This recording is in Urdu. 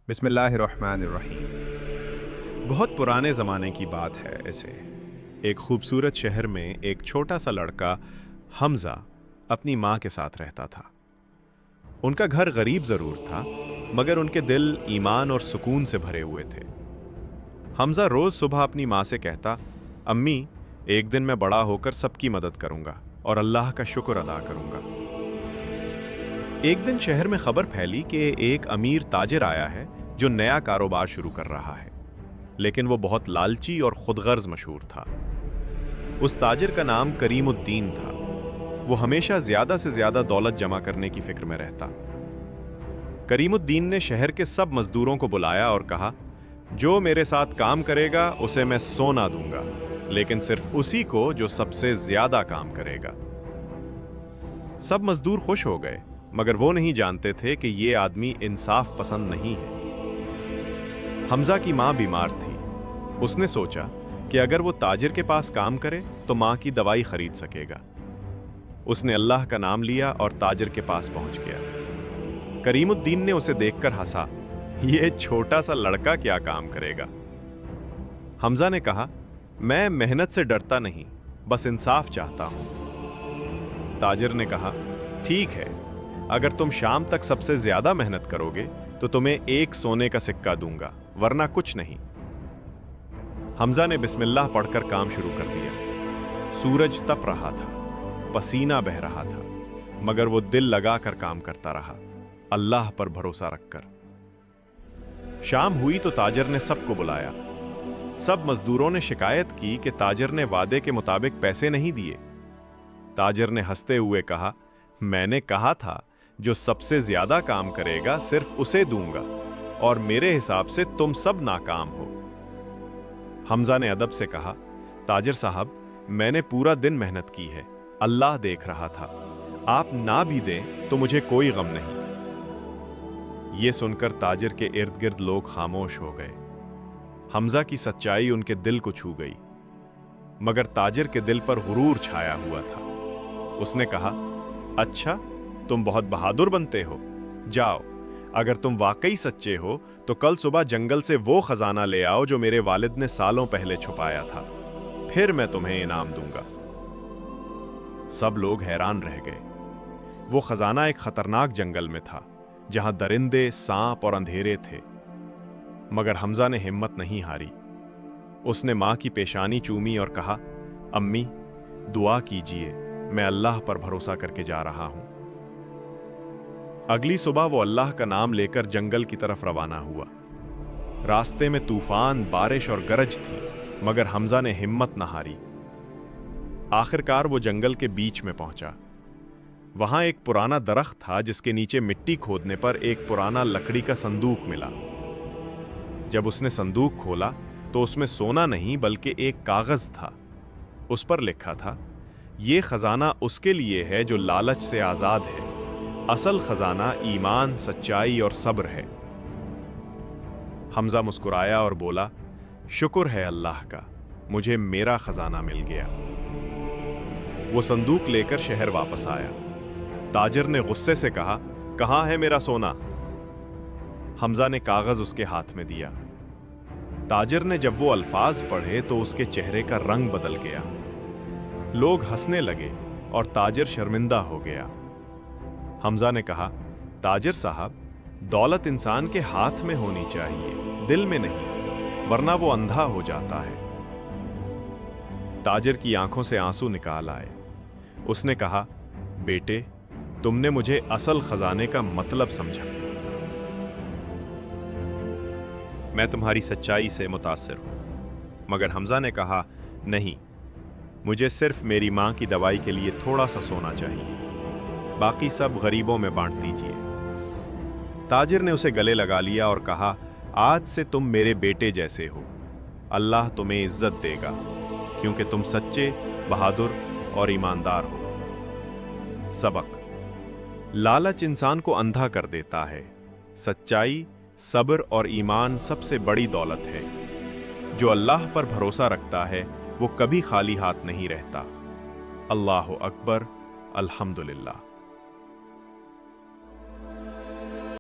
بسم اللہ الرحمن الرحیم۔ بہت پرانے زمانے کی بات ہے اسے۔ ایک خوبصورت شہر میں ایک چھوٹا سا لڑکا حمزہ اپنی ماں کے ساتھ رہتا تھا۔ ان کا گھر غریب ضرور تھا، مگر ان کے دل ایمان اور سکون سے بھرے ہوئے تھے۔ حمزہ روز صبح اپنی ماں سے کہتا، امی، ایک دن میں بڑا ہو کر سب کی مدد کروں گا اور اللہ کا شکر ادا کروں گا۔ ایک دن شہر میں خبر پھیلی کہ ایک امیر تاجر آیا ہے جو نیا کاروبار شروع کر رہا ہے، لیکن وہ بہت لالچی اور خود غرض مشہور تھا۔ اس تاجر کا نام کریم الدین تھا۔ وہ ہمیشہ زیادہ سے زیادہ دولت جمع کرنے کی فکر میں رہتا۔ کریم الدین نے شہر کے سب مزدوروں کو بلایا اور کہا، جو میرے ساتھ کام کرے گا اسے میں سونا دوں گا، لیکن صرف اسی کو جو سب سے زیادہ کام کرے گا۔ سب مزدور خوش ہو گئے، مگر وہ نہیں جانتے تھے کہ یہ آدمی انصاف پسند نہیں ہے۔ حمزہ کی ماں بیمار تھی۔ اس نے سوچا کہ اگر وہ تاجر کے پاس کام کرے تو ماں کی دوائی خرید سکے گا۔ اس نے اللہ کا نام لیا اور تاجر کے پاس پہنچ گیا۔ کریم الدین نے اسے دیکھ کر ہنسا، یہ چھوٹا سا لڑکا کیا کام کرے گا؟ حمزہ نے کہا، میں محنت سے ڈرتا نہیں، بس انصاف چاہتا ہوں۔ تاجر نے کہا، ٹھیک ہے، اگر تم شام تک سب سے زیادہ محنت کرو گے تو تمہیں ایک سونے کا سکہ دوں گا، ورنہ کچھ نہیں۔ حمزہ نے بسم اللہ پڑھ کر کام شروع کر دیا۔ سورج تپ رہا تھا، پسینہ بہہ رہا تھا، مگر وہ دل لگا کر کام کرتا رہا، اللہ پر بھروسہ رکھ کر۔ شام ہوئی تو تاجر نے سب کو بلایا۔ سب مزدوروں نے شکایت کی کہ تاجر نے وعدے کے مطابق پیسے نہیں دیے۔ تاجر نے ہنستے ہوئے کہا، میں نے کہا تھا جو سب سے زیادہ کام کرے گا صرف اسے دوں گا، اور میرے حساب سے تم سب ناکام ہو۔ حمزہ نے ادب سے کہا، تاجر صاحب، میں نے پورا دن محنت کی ہے، اللہ دیکھ رہا تھا، آپ نہ بھی دیں تو مجھے کوئی غم نہیں۔ یہ سن کر تاجر کے ارد گرد لوگ خاموش ہو گئے۔ حمزہ کی سچائی ان کے دل کو چھو گئی، مگر تاجر کے دل پر غرور چھایا ہوا تھا۔ اس نے کہا، اچھا، تم بہت بہادر بنتے ہو، جاؤ، اگر تم واقعی سچے ہو تو کل صبح جنگل سے وہ خزانہ لے آؤ جو میرے والد نے سالوں پہلے چھپایا تھا، پھر میں تمہیں انعام دوں گا۔ سب لوگ حیران رہ گئے۔ وہ خزانہ ایک خطرناک جنگل میں تھا، جہاں درندے، سانپ اور اندھیرے تھے، مگر حمزہ نے ہمت نہیں ہاری۔ اس نے ماں کی پیشانی چومی اور کہا، امی، دعا کیجیے، میں اللہ پر بھروسہ کر کے جا رہا ہوں۔ اگلی صبح وہ اللہ کا نام لے کر جنگل کی طرف روانہ ہوا۔ راستے میں طوفان، بارش اور گرج تھی، مگر حمزہ نے ہمت نہ ہاری۔ آخرکار وہ جنگل کے بیچ میں پہنچا۔ وہاں ایک پرانا درخت تھا جس کے نیچے مٹی کھودنے پر ایک پرانا لکڑی کا صندوق ملا۔ جب اس نے صندوق کھولا تو اس میں سونا نہیں بلکہ ایک کاغذ تھا۔ اس پر لکھا تھا، یہ خزانہ اس کے لیے ہے جو لالچ سے آزاد ہے، اصل خزانہ ایمان، سچائی اور صبر ہے۔ حمزہ مسکرایا اور بولا، شکر ہے اللہ کا، مجھے میرا خزانہ مل گیا۔ وہ صندوق لے کر شہر واپس آیا۔ تاجر نے غصے سے کہا، کہاں ہے میرا سونا؟ حمزہ نے کاغذ اس کے ہاتھ میں دیا۔ تاجر نے جب وہ الفاظ پڑھے تو اس کے چہرے کا رنگ بدل گیا۔ لوگ ہنسنے لگے اور تاجر شرمندہ ہو گیا۔ حمزہ نے کہا، تاجر صاحب، دولت انسان کے ہاتھ میں ہونی چاہیے، دل میں نہیں، ورنہ وہ اندھا ہو جاتا ہے۔ تاجر کی آنکھوں سے آنسو نکال آئے۔ اس نے کہا، بیٹے، تم نے مجھے اصل خزانے کا مطلب سمجھا۔ میں تمہاری سچائی سے متاثر ہوں۔ مگر حمزہ نے کہا، نہیں، مجھے صرف میری ماں کی دوائی کے لیے تھوڑا سا سونا چاہیے، باقی سب غریبوں میں بانٹ دیجیے۔ تاجر نے اسے گلے لگا لیا اور کہا، آج سے تم میرے بیٹے جیسے ہو، اللہ تمہیں عزت دے گا، کیونکہ تم سچے، بہادر اور ایماندار ہو۔ سبق: لالچ انسان کو اندھا کر دیتا ہے، سچائی، صبر اور ایمان سب سے بڑی دولت ہے۔ جو اللہ پر بھروسہ رکھتا ہے وہ کبھی خالی ہاتھ نہیں رہتا۔ اللہ اکبر، الحمدللہ۔